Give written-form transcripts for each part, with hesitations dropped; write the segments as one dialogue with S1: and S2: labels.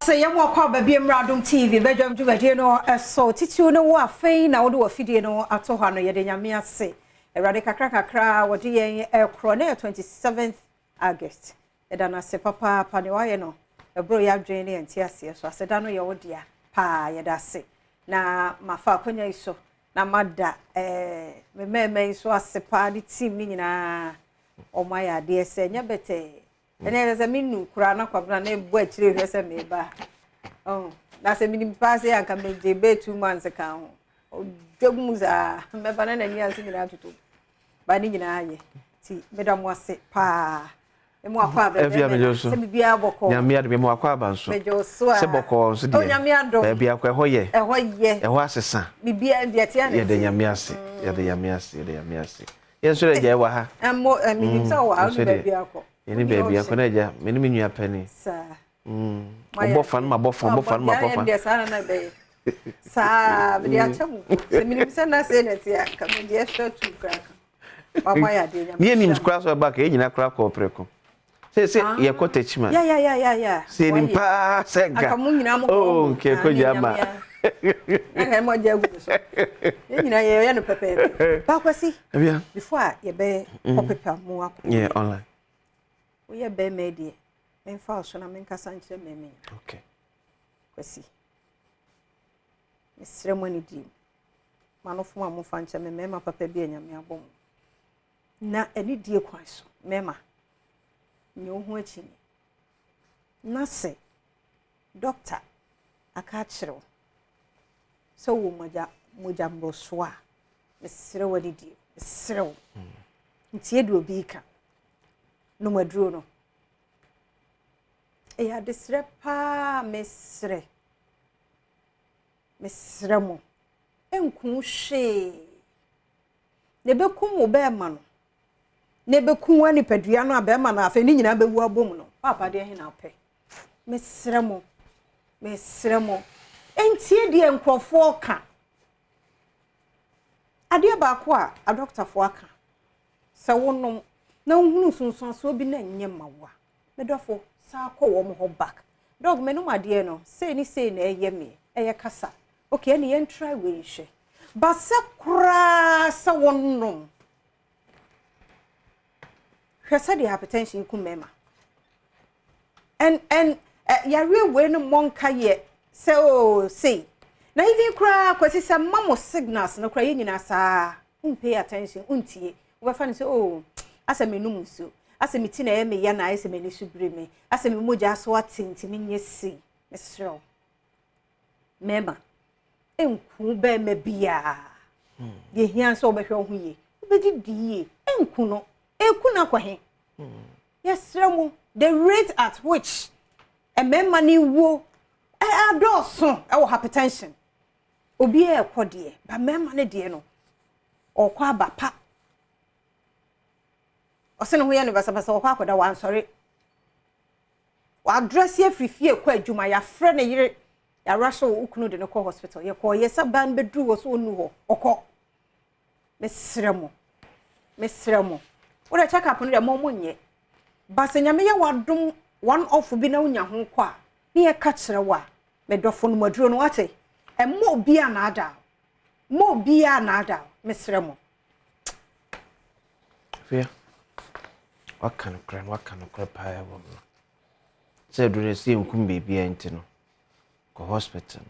S1: Say you walk up baby Adom TV Badwam to be no so titu no wo afei na wo do afidie no ato ha no ye de nyame ase erade kakra wo de yen ekro na 27th August eda na se papa pa ne wa ye no ebro ya dwen ne enti ase so aseda no ye wo dia pa ye da se na mafa akonya iso na mada me so ase pa di team ni nyina o ma ya de se nya bete ene ze minu kura na kwabra na ebu akire hwe se me ba na se mini pass ya ka me je be 2 months ka ho dwagum za me ba na ni anse nyina tutu ba ni nyina aye ti me da mo ase pa e mo akwa ba se bibia boko
S2: nyame ade mo akwa ba nso se boko nso de
S1: nyame ado
S2: ba bia kwa hoye eho asesa
S1: bibia de tia na
S2: ye de nyame ase ye de nyame ase ye de nyame ase ye nso de je wa ha
S1: mo mi so wa adu ba bia ko
S2: Any baby, I couldn't get many new penny. Sir. Boffan, my boffan, my boffan.
S1: Yes, I don't know. Sir, but I tell you, I say that here, come in the extra 2 crack. Why did
S2: me and him cross our back, in a crack or preco. Say, you're cottage man.
S1: Yeah.
S2: Say him pa, Senka. Oh, Kekojama.
S1: I have more job. You know, you're prepared. Bakwasi, before you be pop more.
S2: Yeah, online.
S1: We are be made in false and I'm Cassanche Meme.
S2: Okay.
S1: Kwasi. Miss ceremony deep. Man of one more fancy me, Mamma Papa be in your bone. Na any dear quaso, Mamma. No watching. Na say, Doctor, a catcher. So, Mujambo Swa, Miss ceremony deep, Miss Cero. It's yet will be come. No more druno. E ya desre pa mesre. Mesremo. Enku hwe. Ne bekum wo be ma no. Ne bekum wani padua no abe ma na afa ni nyina bewu abom no. Papa de he na pe. Mesremo. Entie de enkrofo ka. Ade ba ko a doctor fo aka. Se wonom na nhunu sunsun so bi na nyema wa medofo sa akọ wo mo ho back dog menum ade no say na eye me eye kasa okay na yen try we hwe ba se kura sa wonnom hwesa de hypertension ku mema and ya we no monka ye say oh say na even kura kwesi sa mamo signals no kura yenyina sa pay attention untie we fa say oh asemi numuso asemi ti na eme ya na asemi ni subreme asemi moja so atinti menye si mesro mema enku be me bia ye hia so obehwe ho ye obedi die enku no eku na kwahe yesremu the rate at which a mema ni wo adoso e wo hypertension obi e kodie ba mema ne die no okwa abapa osene ho ye ne basa okwa akoda wan sori wa address ye frifie kwa adwuma ya frɛ ne yire ya rasho ukunu de no ko hospital ye ko ye saban bedru wo so onu ho okɔ mesremo wo da check up no de mo nye basa nyame ye wadom one off bi na unya ho kwa ne ye ka kyerɛ wa me dofo no maduro no wate e mo bia na ada mesremo
S2: Fear. What kind of pie woman? Said when I see him come baby no go hospital.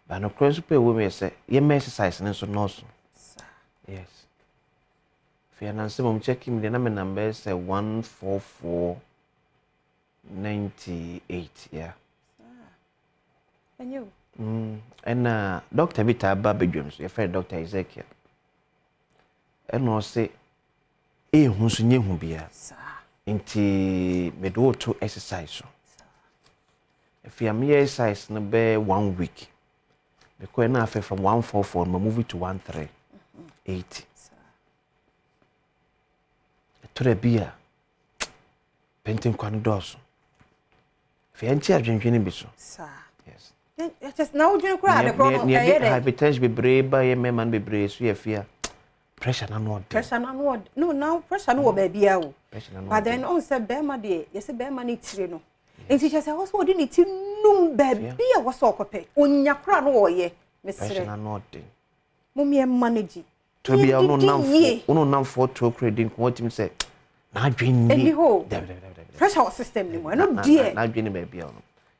S2: But no cross pay women say, you may exercise and so no. Yes. Fear Nancy mom checking the number say 14498, yeah.
S1: And you?
S2: And Dr. Vita Badwam, your friend Dr. Ezekiel. And no say hunsu nye hu bia nti me do to exercise so if you am exercise no be 1 week because na afa from 144 we move it to 138 to the bia painting kwan dos if you anti adwenhwe bi so yes
S1: just now you cry the problem
S2: hypertension be brave by man be brave so you fear pressure na no no now pressure no baby but then on say be ma de yes be ma ni tire no enti che say also odi ni ti
S1: wonum baby a wo so okope onya kra no oye mesre momie manage
S2: to be no namfo to credit ko tim say na adwen ni
S1: pressure system ni mo no die
S2: na adwen baby no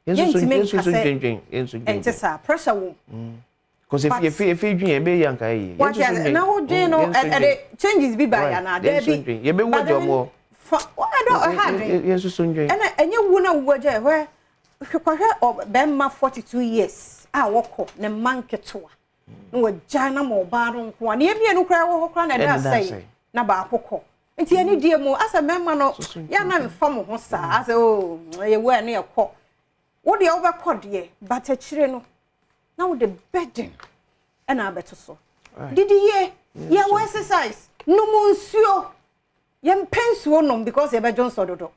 S2: yenso
S1: ente sa pressure wo
S2: because if dwen be yanka yi
S1: yenso na wo dwen no changes be by na there be
S2: ye be wo jomo yenso so dwen
S1: and enye wu na wo je we kwahwe bemma 42 years woko ne manketoa no wagya na mo ba ro nko na ebie no kra wo kra na da sai na ba akokɔ nti ani die mu asa memma no ya na mfa mo ho saa asa o ye wo ane ekɔ wo de wo bekɔ de but akire no na wo de burden na abeto so didi ye ya wo exercise no mu nsuo ye mpensuo no because ye be jonso dodo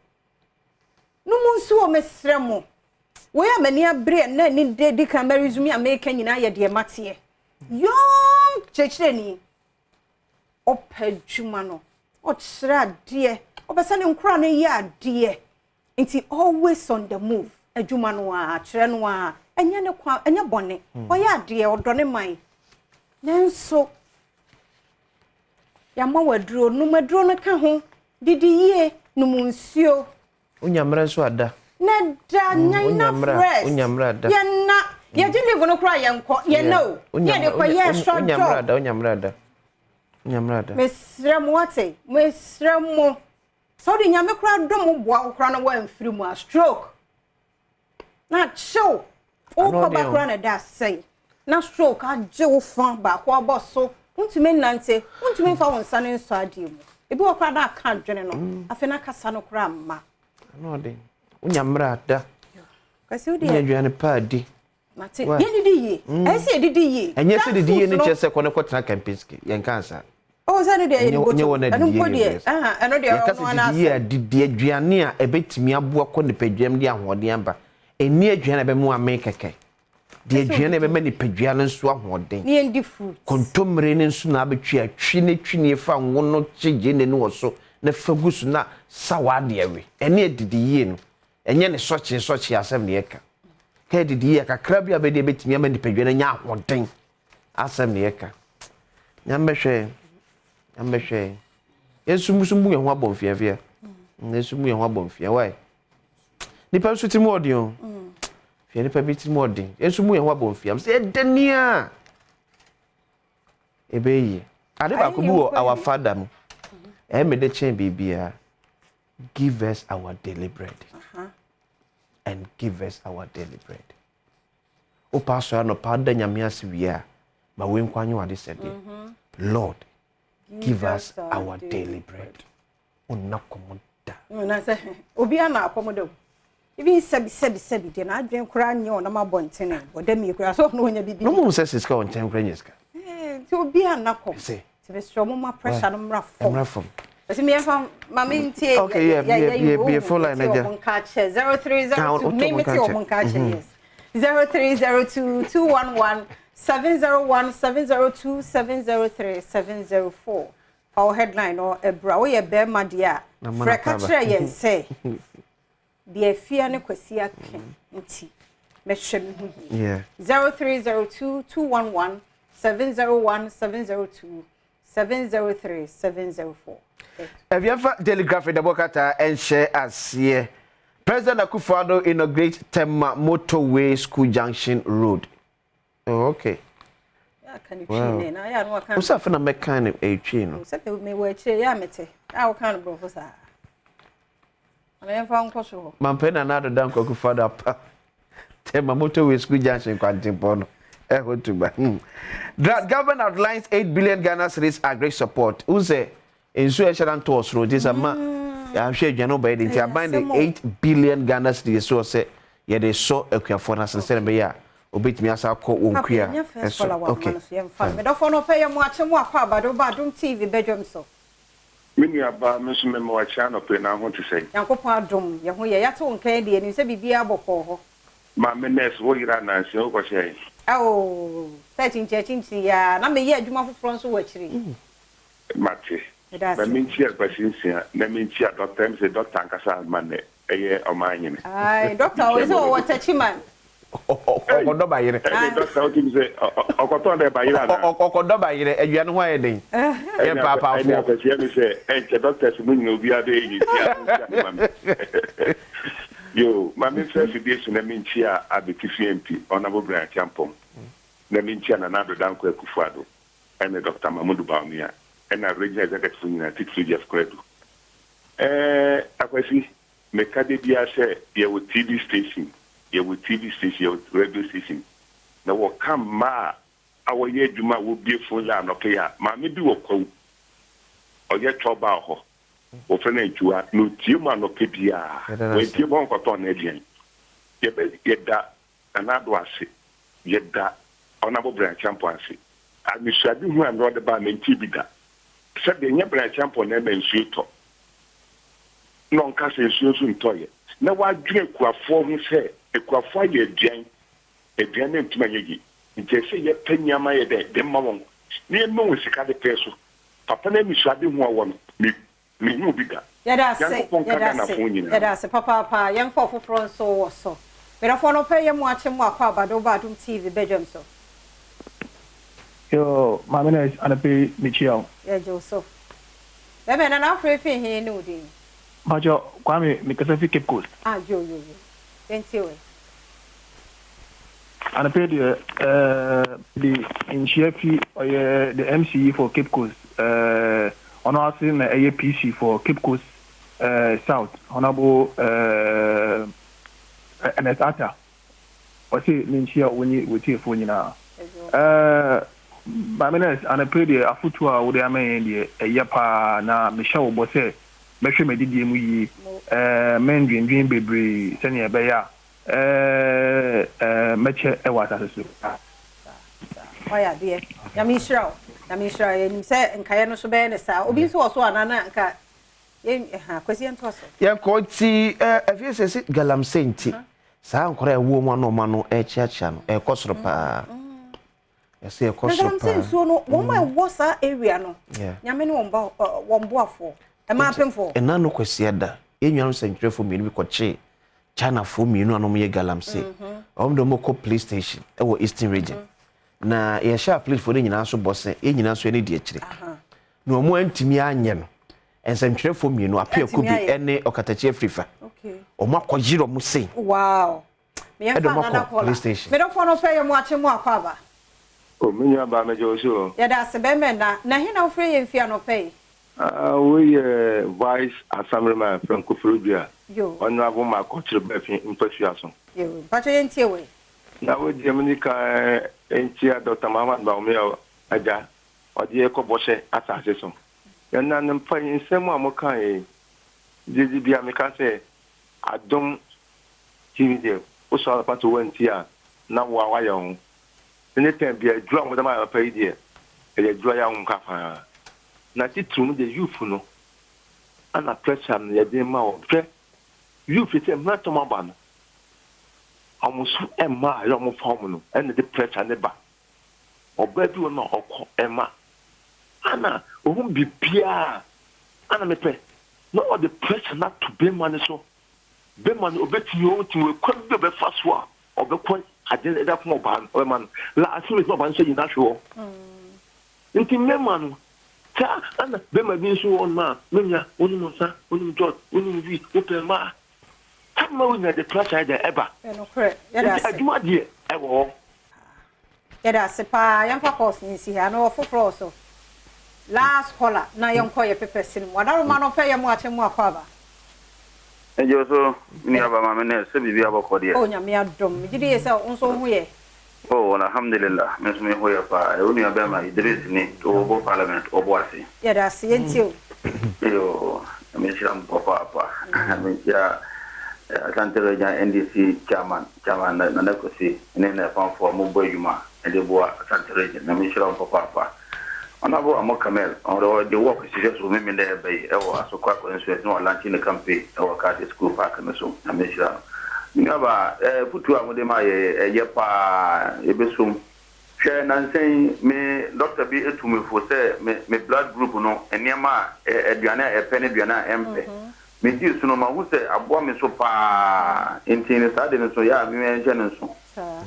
S1: no mu nsuo mesrɛ mo we amani abre na ni de camera resume America nyina ye de matie young chechireni opadwuma no ochira de obesa ne nkura no ye ade nti always on the move adwuma no a kire no a enye ne kwa enye bone oye ade odone man nenso ya ma waduro numaduro no ka ho didi ye numunsuo
S2: unyamra so ada
S1: na da nyina fresh
S2: unyamra da
S1: ye na ye di live no kra ye nko ye no ye de kwa ye short job
S2: unyamra da
S1: mesremo ate mesremo so di nyame kra dom boa kra no wa mfiri mu a stroke na show o ko ba kra na da say na stroke a je wo fa ba ko aboso untime nante untime fa won sane nso ade mu ebi wo kra da ka dwene no afena kasa no kra ma
S2: no de unyamra da
S1: kasi odi
S2: adwane pa di
S1: mate ye didi ye ese didi ye
S2: enye se didi ye ni chese ko ne kwotena campinski yen kansa
S1: o sa ne de ye
S2: boto anu
S1: ko de eno de
S2: o na ye didi adwane a ebetimi aboa ko ne padwam de ahoden amba eni adwane be mu ame keke de adwane be me ne padwane nso ahoden
S1: ne ndi fruit
S2: kontomre ne nso na abetwi atwi ne twini fa nwono chije ne no so na fagusu na sawade awe eni didi ye no enye ne sochi asem ne yeka ka didi ye kakra bia be de betimi ama nipadwane nya ahoden asem ne yeka nyambehwe yesumusumu ye ho abonfiafia yesumu ye ho abonfia why nipa so timo odin fia nipa bi timo odin yesumu ye ho abonfia se edania ebeyi ade ba ko bu our father no me de chen bibia give us our daily bread and give us our daily bread o pastor no pada nyame asewia ma we nkwanyo ade sede Lord give us our daily bread onakomoda
S1: na say obi ana akomodo even sebi de na adwen kura nye ona mabontene bodami kura so no nya bibi
S2: no mo say siska on ten kura nyeska
S1: ti obi ana ko
S2: say
S1: ti be so mo ma pressure no mra
S2: from
S1: asi me fa mama ntie
S2: okay yeah full line aja
S1: 0302 maybe ti o mon ka che yes 0302 211 701 702 703 704 our headline or ebra we ye be ma dia freka kire yen say the afia ne kwasi aken nti me hwem hu
S2: yeah
S1: 0302 211 701 702 703 704
S2: have you ever telegraphed the bokata and share as here President Akufo-Addo inaugurate Tema Motorway School Junction Road. Oh, okay.
S1: Yeah, can you train na ya no kan.
S2: What's up na me kan e twi no.
S1: Se pe me we twi ya mete. Ah, kan bro for sa. Ana yan fa nko so.
S2: Man pe na do dan Akufo-Addo apa. Tema Motorway School Junction kwantimpo no. Hotuba. That government outlines 8 billion Ghana cedis agri support. Who say insu e shadan to osro this ama ya hwe adwano ba de nti aban de 8 billion Ghana cedis so say ye de so akuafo na sense be ya obetimi asa akọ wonkua eso okay
S1: me do no pay mo ache mo akọ abado Badwam TV Badwam so
S3: menu aba mesu me mo ache no pe na ho te sei
S1: yankopon adom ye ho ye yato nkan de ni se bibia bokọ ho
S3: ma me nurse wo yira na se o ko sei
S1: oh searching ya na me ye adwuma foforo nso wachiri
S3: mate ba minchi akwasinsia na minchi doctor me say doctor ankasa man eye o manyeme
S1: ai doctor o so what touch man
S2: okodo bayire
S3: doctor what you say okoto na bayire na
S2: okodo bayire aduane ho ayeden ye papa fo
S3: I say doctor se munyo obi ade yi yo mami first day so na minchi a abetifienti honorable Brian Champom na minchi na nado danko ekufuado and Dr. Mamudu Baumia and a regional executive United Studios Credo akwasi mekade bia say ye with TV station radio station na wo kam ma awoye adwuma wo bie phone la no kaya ma me bi wo kwa oye choba ho wo fena ntwa no tie ma no ke bia we tie bon kwato na edian ye da anado ase ye da onabo Brian Champo ase amisadi hu an rode ba menti bi da se de nya Brian Champo na be nsuto no nka se nsuo ntoye na wa dwene kuafo hu se ekuafo ye aduan na ntuma yegi nti se ye panyama ye de mawon ne no wo sika de peso papa na misade hu awo no me hu bi da
S1: yada se papa yam for front so so pero for no pay mu ache mu akwa Badwam TV Badwam so
S4: yo mamina is anape michiao
S1: yeah Joseph bebe na afre fi hin no din
S4: majo kwame mikasa fi Cape Coast
S1: yo thank you
S4: anape the inchiafi or the MCE for Cape Coast ono asin na APC for Cape Coast South honorable Anetata wasi ninchia woni wotie fo nyina Bamenes anape the afutua wo de amen de eyepa na mesha wo bose mehwe medidie mu yi mendwendwen bebre sene ebeya meche ewata so
S1: oya de ya mishra nim se nkaye no so be ne sa obi so so anana nka kwesi entoso
S2: ya ko ti afiese galamsey nti saa nkora ewo mu anoma no echiacha no ekosoro pa ese ekosoro pa
S1: galamsey so no wo ma wo sa area no nyame ne wombo afo e ma pemfo
S2: ena no kwesi eda enwanu sentrefo mi ni bikoche China for me no anom ye galamsey do moko police station ewo Eastern region na ye sha police for nyina so bose e nyina so ene de akire na omo antimi anye no ensentwerefo mi no apia kubi ene okatachi afrifa omo akojiro mu sei
S1: wow me ya fa na police station me do fo no pay mu ache mu akwaba
S3: o menya ba mejo so
S1: ya da se be me na hina ofre ye mfia no pay
S3: we vice assemblyman Franco Frubia
S1: yo
S3: honorable ma culture be fin impasuason
S1: yo pacho yentie we
S3: na we de menika entia Dr. Mahamad Baumia aja odi ekobose atase so yana nampa insemu amoka jiji bia meka se Adom TV o so pato wentia na wa yo ne tem bia dua mo da ma pa idie e dua ya nka fa na titrum de youth no ana pressure na ye de ma o tre youth te ma to ma ba no amusu emma yo mo form no and the pressure ne ba oba bi no okọ emma ana ohun bibia ana mepe no all the pressure not to be man so be man obeti o ti we kwa be faswa obekọ agenda da fun oba o man la asime so ban so yin ahwo nti memman ta ana be ma bi so on ma menya onu mo sa onu jot onu vi open ma ma we na the pressure there ever
S1: no correct ya da
S3: aduma die e wo
S1: ya da se pa yan fa course ni si ha no foforo so last caller na yan ko ye pepe sin wadaro ma no pe ye mu ache mu akwaba
S5: ejo so ni aba ma mene se bibi abako die
S1: o nya me adom gidi ye se onso hu ye
S5: oh alhamdulillah mesme ho ya pa e oni aba ma Idris ni to bo parliament oboasi
S1: ya da se yentio
S5: yo me shiram papa apa me ya Santere ja NDC chairman na ko si ne fan for mo boyuma e de bo Santere na me shiram papa ona bo amokamel on the work is just me me there bay e wo asokwa ko nso no launch in the campaign e wo ka school park na so na me shiram ngaba putu amode ma ye pa e besum hwe nansen me doctor bi etumi fo se me blood group no eniema aduane e pe ne aduane empe me di so no ma wo se aboa me so pa intini sa de so ya me enje no so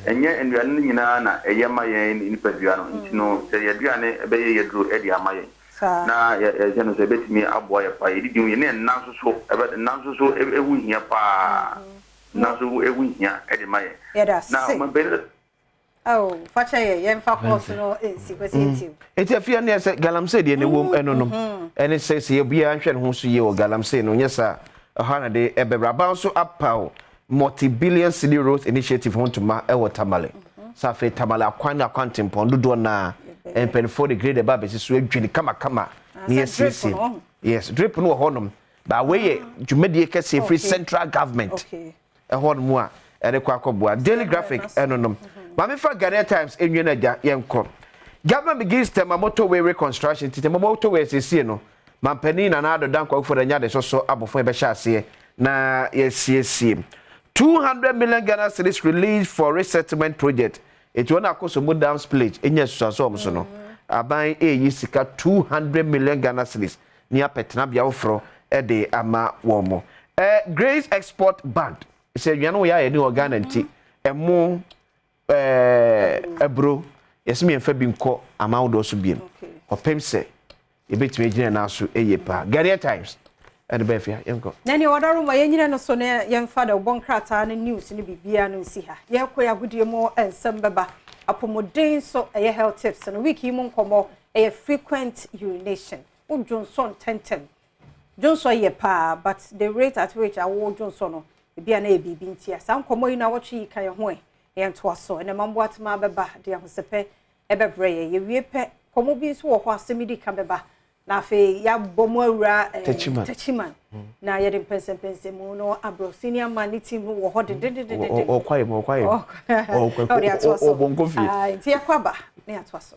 S5: enye enduane nyina na eye ma ye ni padua no ntino se ye duane ebe ye yedru e di ama ye na ye je no se betimi aboa ye pa ye di ye ne nanso so ebe nanso so ewu hia pa nanso ewu hia e di ma ye na ma be
S1: oh facha ye mfa course no ensi kwesi
S2: eti afia ne se galamsey de ne wom enonom ene se se bia nhwe ne ho so ye o galamsey no nyesa ha na de ebebra so apao multi-billion city road initiative on to ma tamale safe tamale akwantin pondodo na empen for the grade aba besi so adwini kama ne yes yes drip no honom ba we dwumade kese free central government honom a ene kwa akoboa daily graphic enonom ma me fa Ghana Times enwe na ja yenko government begins tema motorway reconstruction tema motorway sesi no mampani na na adodan kwa for nya de so abofo e be sha ase na yes 200 million Ghana cedis released for resettlement project. It won akoso mo dam spillage enya suaso omso no. Aban eyi sika 200 million Ghana cedis. Ni apetna bia wofro e de ama womo. Grace Export Bank. Se nwan wo ya ye ni Ghana nti emo ebro yesimi enfa bi nko ama wo do so biem. Opem se ebetime gina na so eyepa. Ghana Times and Befia, Yanko. Nanny, what are my young son, young father, one crata and news in the Bibia no see her. Yakoya good year more and some baba. Upon more days so a health tips and a week him on a frequent urination. Oh, Johnson 10. Johnson ye pa, but the rate at which I wore Johnson, the BNA being here. Some come in our cheek, I am way, and twas so, and a man what my baba, dear Josepe, ever bray, ye weep, commobies walk or semi cambeba. Na fe ya bomora tachiman na ya dem pense mu no abro senior man team wo ho de o kwaye o bonko fi ah nti yakwaba na ya twaso